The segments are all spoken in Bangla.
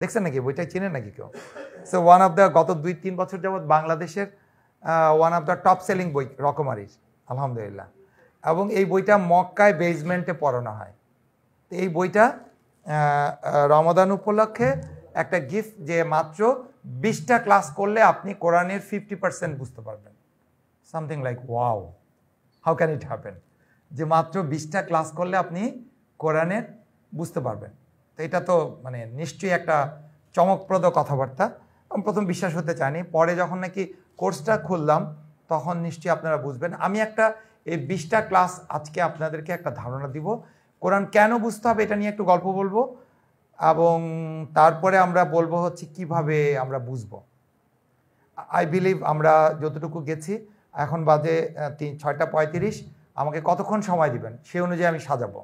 দেখছেন নাকি বইটা চিনেন নাকি কেউ? সো ওয়ান অফ দ্য গত 2-3 বছর যাবৎ বাংলাদেশের one of the top selling বই রকমারির, আলহামদুলিল্লাহ। এবং এই বইটা মক্কায় বেসমেন্টে পড়ানো হয়। তো এই বইটা রমাদান উপলক্ষে একটা গিফট, যে মাত্র 20টা ক্লাস করলে আপনি কোরআনের 50% বুঝতে পারবেন। Something like wow, how can it happen, যে মাত্র 20টা ক্লাস করলে আপনি কোরআনের বুঝতে পারবেন। তো এটা তো মানে নিশ্চয়ই একটা চমকপ্রদ কথাবার্তা। আমি প্রথম বিশ্বাস হতে চাইনি, পরে যখন নাকি কোর্সটা খুললাম তখন নিশ্চয়ই আপনারা বুঝবেন। আমি একটা এই 20টা ক্লাস আজকে আপনাদেরকে একটা ধারণা দিব, কোরআন কেন বুঝতে হবে এটা নিয়ে একটু গল্প বলবো, এবং তারপরে আমরা বলবো হচ্ছে কিভাবে আমরা বুঝবো। আই বিলিভ আমরা যতটুকু গেছি, এখন বাজে 6টা 35, আমাকে কতক্ষণ সময় দিবেন সেই অনুযায়ী আমি সাজাবো।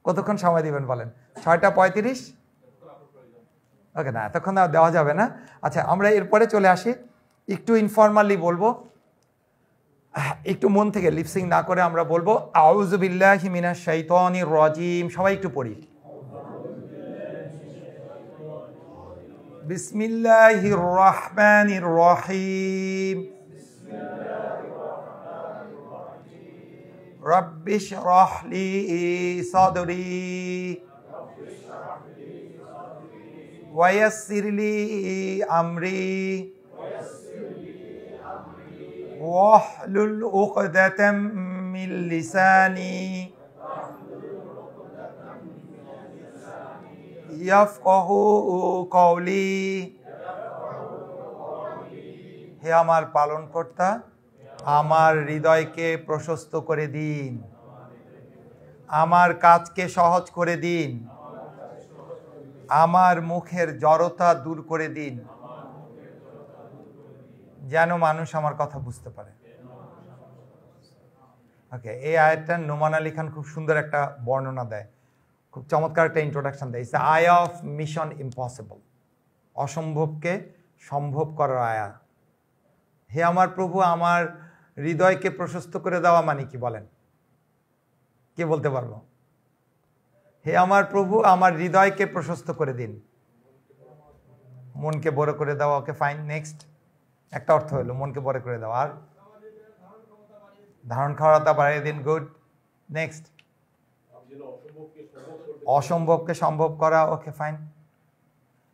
কতক্ষণ সময় দিবেন বলেন? 6টা 35? ওকে, না এতক্ষণ দেওয়া যাবে না। আচ্ছা, আমরা এরপরে চলে আসি, একটু ইনফর্মালি বলবো, একটু মন থেকে লিপসিং না করে আমরা বলবো আউযু বিল্লাহি মিনাশ শাইতানির রাজিম। সবাই একটু পড়ি। বিসমিল্লাহির রহমানির রহিম। রব্বি ইশরাহ লি সাদরি ওয়া ইয়াসসির লি আমরি ওয়াহলুল উকদাতাম মিন লিসানি ইয়াফকাহু কওলি। হে আমার পালনকর্তা, আমার হৃদয়কে প্রশস্ত করে দিন, আমার কাজকে সহজ করে দিন, আমার মুখের জড়তা দূর করে দিন, যেন মানুষ আমার কথা বুঝতে পারে। ওকে, এই আয়াতটা নোমান আলী খান খুব সুন্দর একটা বর্ণনা দেয়, খুব চমৎকার একটা ইন্ট্রোডাকশন দেয়। It's I of Mission Impossible, অসম্ভবকে সম্ভব করার আয়া। হে আমার প্রভু, আমার হৃদয়কে প্রশস্ত করে দেওয়া মানে কি বলেন? কে বলতে পারবো? হে আমার প্রভু, আমার হৃদয়কে প্রশস্ত করে দিন, মনকে বড় করে দেওয়া। Okay fine, next. একটা অর্থ হলো মনকে বড় করে দেওয়া, আর ধারণ ক্ষমতা বাড়িয়ে দিন। Good, next. অসম্ভবকে সম্ভব করা। Okay fine.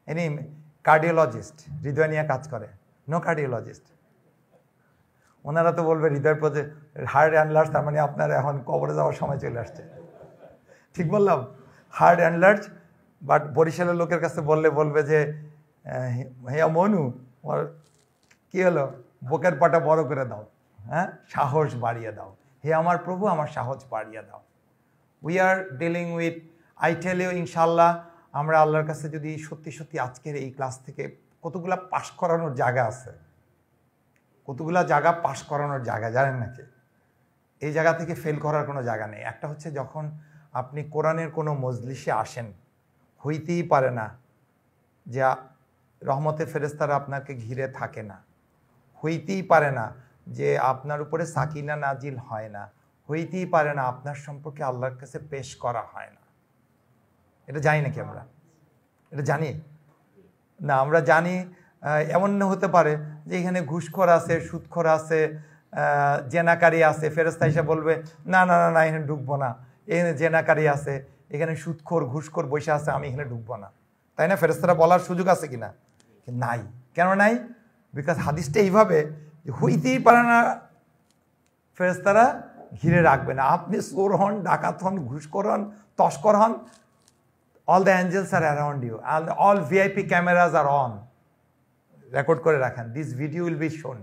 এনি কার্ডিওলজিস্ট হৃদয় নিয়ে কাজ করে? No cardiologist. ওনারা তো বলবে হৃদয়ের প্রতি হার্ট অ্যান্ডলার্জ, তার মানে আপনার এখন কবরে যাওয়ার সময় চলে আসছে। ঠিক বললাম? হার্ট অ্যান্ডলার্জ, বাট বরিশালের লোকের কাছে বললে বলবে যে হে মনু, কি হলো, বুকের পাটা বড় করে দাও, হ্যাঁ, সাহস বাড়িয়ে দাও। হে আমার প্রভু, আমার সাহস বাড়িয়ে দাও। We are dealing with, I tell you, ইনশাল্লাহ আমরা আল্লাহর কাছে যদি সত্যি সত্যি আজকের এই ক্লাস থেকে কতগুলা পাশ করানোর জায়গা আছে, কতগুলা জায়গা পাশ করানোর জায়গা জানেন নাকি? এই জায়গা থেকে ফেল করার কোনো জায়গা নেই। একটা হচ্ছে যখন আপনি কোরআনের কোনো মজলিসে আসেন, হইতেই পারে না যে রহমতের ফেরেশতারা আপনাকে ঘিরে থাকে না, হইতেই পারে না যে আপনার উপরে সাকিনা নাজিল হয় না, হইতেই পারে না আপনার সম্পর্কে আল্লাহর কাছে পেশ করা হয় না। এটা জানি নাকি আমরা? এটা জানি না? আমরা জানি এমন হতে পারে যে এখানে ঘুষখোর আছে, সুদখোর আছে, জেনাকারী আছে, ফেরেশতা এসে বলবে না না না না, এখানে ঢুকবো না, এখানে জেনাকারী আছে, এখানে সুদখোর ঘুষখোর বসে আছে, আমি এখানে ঢুকবো না। তাই না? ফেরেশতারা বলার সুযোগ আছে কিনা? নাই। কেন নাই? বিকজ হাদিসটা এইভাবে হইতেই পারে না, ফেরেশতারা ঘিরে রাখবে না। আপনি চোর হন, ডাকাত হন, ঘুষখোর হন, তস্কর হন, all the angels are around you and all VIP cameras are on. Record করে রাখেন, দিস ভিডিও উইল বি শোন।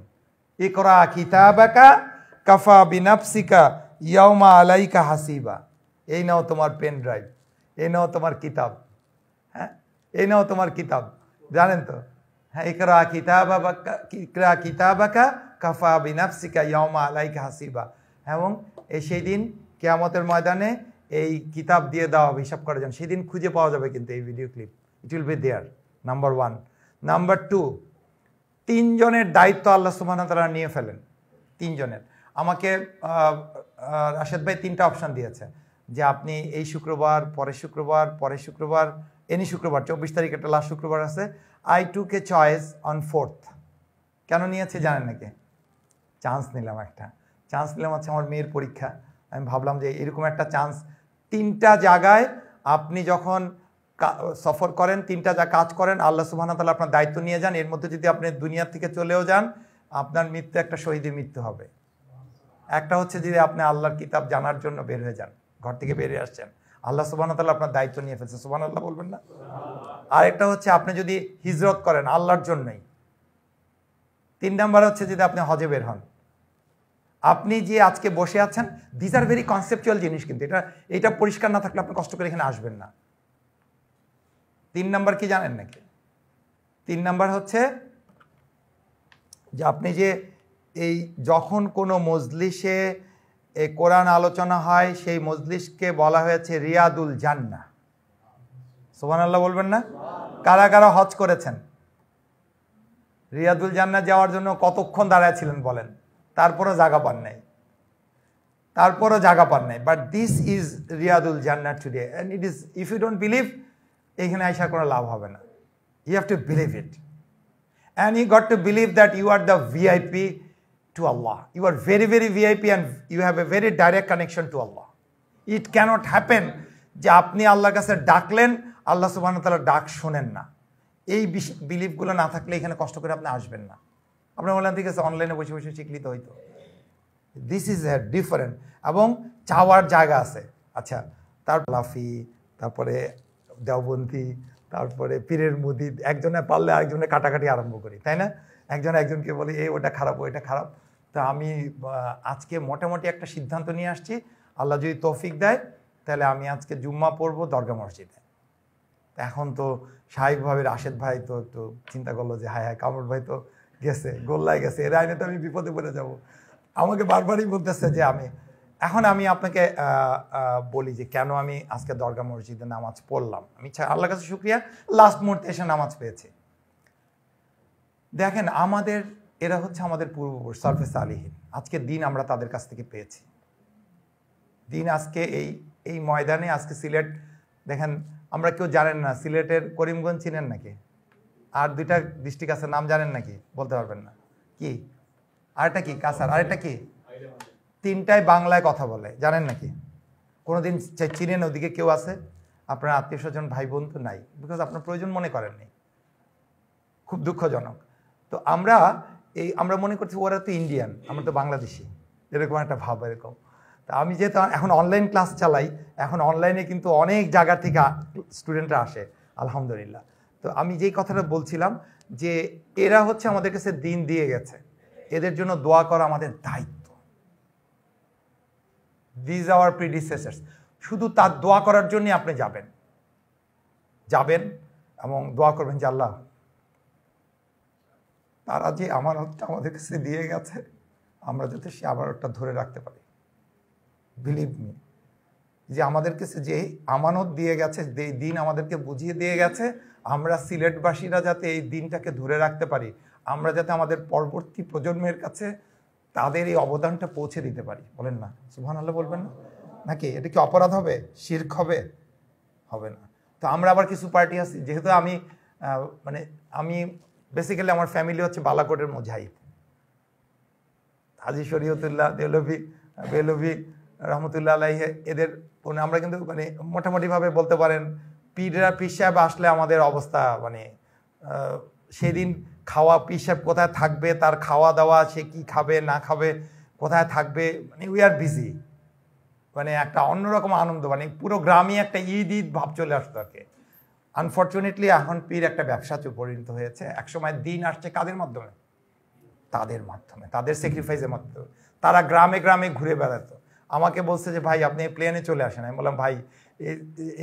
ইকরা কিতাবাকা কাফা বিনাফসিকা ইয়াউমা আলাইকা হাসিবা। এই নাও তোমার পেন ড্রাইভ, এই নাও তোমার কিতাব, হ্যাঁ, এই নাও তোমার কিতাব, জানেন তো? হ্যাঁ, ইকরা কিতাবাকা কাফা বিনাফসিকা ইয়াউমা আলাইকা হাসিবা। এবং সেই দিন কিয়ামতের ময়দানে এই কিতাব দিয়ে দেওয়া হবে হিসাব করার জন্য। সেদিন খুঁজে পাওয়া যাবে কিন্তু এই video clip, it will be there. Number 1। Number 2, 3 জনের দায়িত্ব আল্লাহ সুবহানাহু ওয়া তাআলা নিয়ে ফেলেন। 3 জনের। আমাকে রাশেদ ভাই 3টা অপশান দিয়েছে। যে আপনি এই শুক্রবার, পরের শুক্রবার, পরের শুক্রবার, এনি শুক্রবার, 24 তারিখ একটা লাস্ট শুক্রবার আছে, I took A choice on 4th। কেন নিয়েছি জানেন নাকি? চান্স নিলাম, একটা চান্স নিলাম হচ্ছে আমার মেয়ের পরীক্ষা। আমি ভাবলাম যে এরকম একটা চান্স, 3টা জায়গায় আপনি যখন সফর করেন, 3টা যা কাজ করেন, আল্লাহ সুবহানাহু ওয়া তাআলা আপনার দায়িত্ব নিয়ে যান, এর মধ্যে যদি আপনি দুনিয়া থেকে চলেও যান, আপনার মৃত্যু একটা শহীদের মৃত্যু হবে। একটা হচ্ছে যদি আপনি আল্লাহর কিতাব জানার জন্য বের হয়ে যান, ঘর থেকে বেরিয়ে আসছেন, আল্লাহ সুবহানাহু ওয়া তাআলা আপনার দায়িত্ব নিয়ে ফেলছে, সুবহানাল্লাহ বলবেন না? আর একটা হচ্ছে আপনি যদি হিজরত করেন আল্লাহর জন্যই। 3 নাম্বার হচ্ছে যদি আপনি হজে বের হন। আপনি যে আজকে বসে আছেন, দিস আর ভেরি কনসেপচুয়াল জিনিস, কিন্তু এটা পরিষ্কার না থাকলে আপনি কষ্ট করে এখানে আসবেন না। 3 নাম্বার কি জানেন নাকি? 3 নাম্বার হচ্ছে যে আপনি যে এই যখন কোনো মজলিসে এই কোরআন আলোচনা হয়, সেই মজলিসকে বলা হয়েছে রিয়াদুল জান্নাহ। সুবহানাল্লাহ বলবেন না? কারা কারা হজ করেছেন? রিয়াদুল জান্নাহ যাওয়ার জন্য কতক্ষণ দাঁড়ায় ছিলেন বলেন? তারপরও জায়গা পান নাই, but this is Riyadul Jannah today, and it is, if you don't believe, এখানে আসার কোনো লাভ হবে না। You have to believe it, and you got to believe that you are the VIP to Allah. You are very, very VIP, and you have a very direct connection to Allah. It cannot happen যে আপনি আল্লাহর কাছে ডাকলেন, আল্লাহ সুবহানাহু ওয়া তাআলা ডাক শোনেন না। এই বিলিফগুলো না থাকলে এখানে কষ্ট করে আপনি আসবেন না। আপনার বললেন ঠিক আছে, অনলাইনে বসে বসে শিখলি তো হইতো। দিস ইজ এ ডিফারেন্ট, এবং চাওয়ার জায়গা আছে। আচ্ছা, তারপর লাফি, তারপরে দেওবন্দি, তারপরে পীরের মুদি, একজনে পারলে আরেকজনে কাটাকাটি আরম্ভ করি, তাই না? একজনকে বলি এই ওটা খারাপ, ওইটা খারাপ। তো আমি আজকে মোটামুটি একটা সিদ্ধান্ত নিয়ে আসছি, আল্লাহ যদি তৌফিক দেয় তাহলে আমি আজকে জুম্মা পড়বো দরগা মসজিদে। এখন তো স্বাভাবিকভাবে রাশেদ ভাই তো একটু চিন্তা করলো যে হায় হায়, কামরুল ভাই তো গেছে, গোল্লায় গেছে, এর আইনে তো আমি বিপদে পড়ে যাব। আমাকে বারবারই বলতেছে যে আমি আপনাকে বলি যে কেন আমি আজকে দরগা মসজিদে নামাজ পড়লাম। আমি আল্লাহর কাছে শুকরিয়া, লাস্ট মুহূর্তে এসে নামাজ পেয়েছি। দেখেন, এরা হচ্ছে আমাদের পূর্বপুরুষ, সালফে সালিহিন। আজকে দিন আমরা তাদের কাছ থেকে পেয়েছি। দিন আজকে এই ময়দানে, আজকে সিলেট দেখেন, আমরা কেউ জানেন না সিলেটের করিমগঞ্জ চিনেন নাকি? আর 2টা ডিস্ট্রিক্ট আছে, নাম জানেন নাকি? বলতে পারবেন না কি? আরেকটা কি? কাসার। আরেকটা কি? 3টায় বাংলায় কথা বলে, জানেন নাকি? কোনোদিন চিনেন ওদিকে কেউ আছে? আপনার আত্মীয় স্বজন, ভাই বোন তো নাই, বিকজ আপনার প্রয়োজন মনে করেননি। খুব দুঃখজনক। তো আমরা মনে করছি ওরা তো ইন্ডিয়ান, আমরা তো বাংলাদেশি, এরকম একটা ভাব এরকম। তা আমি যেহেতু এখন অনলাইন ক্লাস চালাই, এখন অনলাইনে কিন্তু অনেক জায়গা থেকে স্টুডেন্টরা আসে, আলহামদুলিল্লাহ। তো আমি যেই কথাটা বলছিলাম যে এরা হচ্ছে আমাদের কাছে দিন দিয়ে গেছে, এদের জন্য দোয়া করা আমাদের দায়িত্ব। This our predecessors. শুধু তার দোয়া করার জন্য আপনি যাবেন এবং দোয়া করবেন যে আল্লাহ, তারা যে আমানতটা আমাদের কাছে দিয়ে গেছে, আমরা যাতে সে আমানতটা ধরে রাখতে পারি। বিলিভ মি, যে আমাদের কাছে যে আমানত দিয়ে গেছে, যে দিন আমাদেরকে বুঝিয়ে দিয়ে গেছে, আমরা সিলেটবাসীরা যাতে এই দিনটাকে ধরে রাখতে পারি, আমরা যাতে আমাদের পরবর্তী প্রজন্মের কাছে তাদের এই অবদানটা পৌঁছে দিতে পারি। বলেন না সুবহানাল্লাহ বলবেন না? নাকি এটা কি অপরাধ হবে? শিরক হবে? হবে না। তো আমরা আবার কিছু পার্টি আছি, যেহেতু আমি বেসিক্যালি আমার ফ্যামিলি হচ্ছে বালাকোটের মুজাহিদ, হাজী শরীয়তুল্লাহ বেলভি রহমতুল্লাহ আলাইহি, এদের আমরা কিন্তু মোটামুটিভাবে বলতে পারেন পীর সাহেব আসলে আমাদের অবস্থা সেদিন খাওয়া, পীর সাহেব কোথায় থাকবে, তার খাওয়া দাওয়া, সে কি খাবে না খাবে, কোথায় থাকবে, উই আর বিজি, একটা অন্যরকম আনন্দ, পুরো গ্রামে একটা ঈদ ভাব চলে আসতো আর কি। আনফর্চুনেটলি এখন পীর একটা ব্যবসাতে পরিণত হয়েছে। একসময় দিন আসছে কাদের মাধ্যমে? তাদের মাধ্যমে, তাদের স্যাক্রিফাইসের মাধ্যমে। তারা গ্রামে গ্রামে ঘুরে বেড়াতো। আমাকে বলছে যে ভাই আপনি প্লেনে চলে আসেন। আমি বললাম ভাই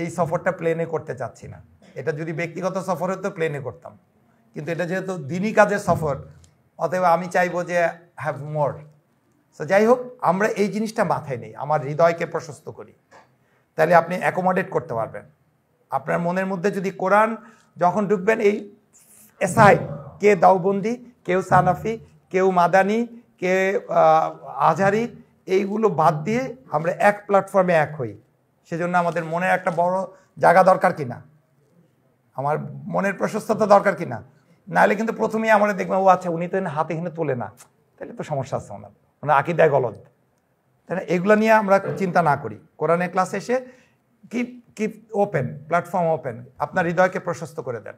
এই সফরটা প্লেনে করতে চাচ্ছি না, এটা যদি ব্যক্তিগত সফর হতো প্লেনে করতাম, কিন্তু এটা যেহেতু দিনই কাজের সফর, অতএব আমি চাইবো যে হ্যাভ মোর। সো যাই হোক, আমরা এই জিনিসটা মাথায় নেই, আমার হৃদয়কে প্রশস্ত করি, তাহলে আপনি অ্যাকোমোডেট করতে পারবেন। আপনার মনের মধ্যে যদি কোরআন যখন ঢুকবেন, এই এসাইড, কে দাওবন্দি, কেউ সানাফি, কেউ মাদানি, কে আজহারি, এইগুলো বাদ দিয়ে আমরা এক প্ল্যাটফর্মে এক হই। সেজন্য আমাদের মনের একটা বড় জায়গা দরকার কিনা, আমার মনের প্রশস্ততা দরকার কিনা, নাহলে কিন্তু প্রথমেই আমরা দেখবো ও আচ্ছা উনি তো হাতে এখানে তোলে না, তাহলে তো সমস্যা আছে ওনার, ওনার আকিদায় গলদ। তাই না? এগুলো নিয়ে আমরা চিন্তা না করি। কোরআনের ক্লাসে এসে কিপ ওপেন, প্ল্যাটফর্ম ওপেন, আপনার হৃদয়কে প্রশস্ত করে দেন।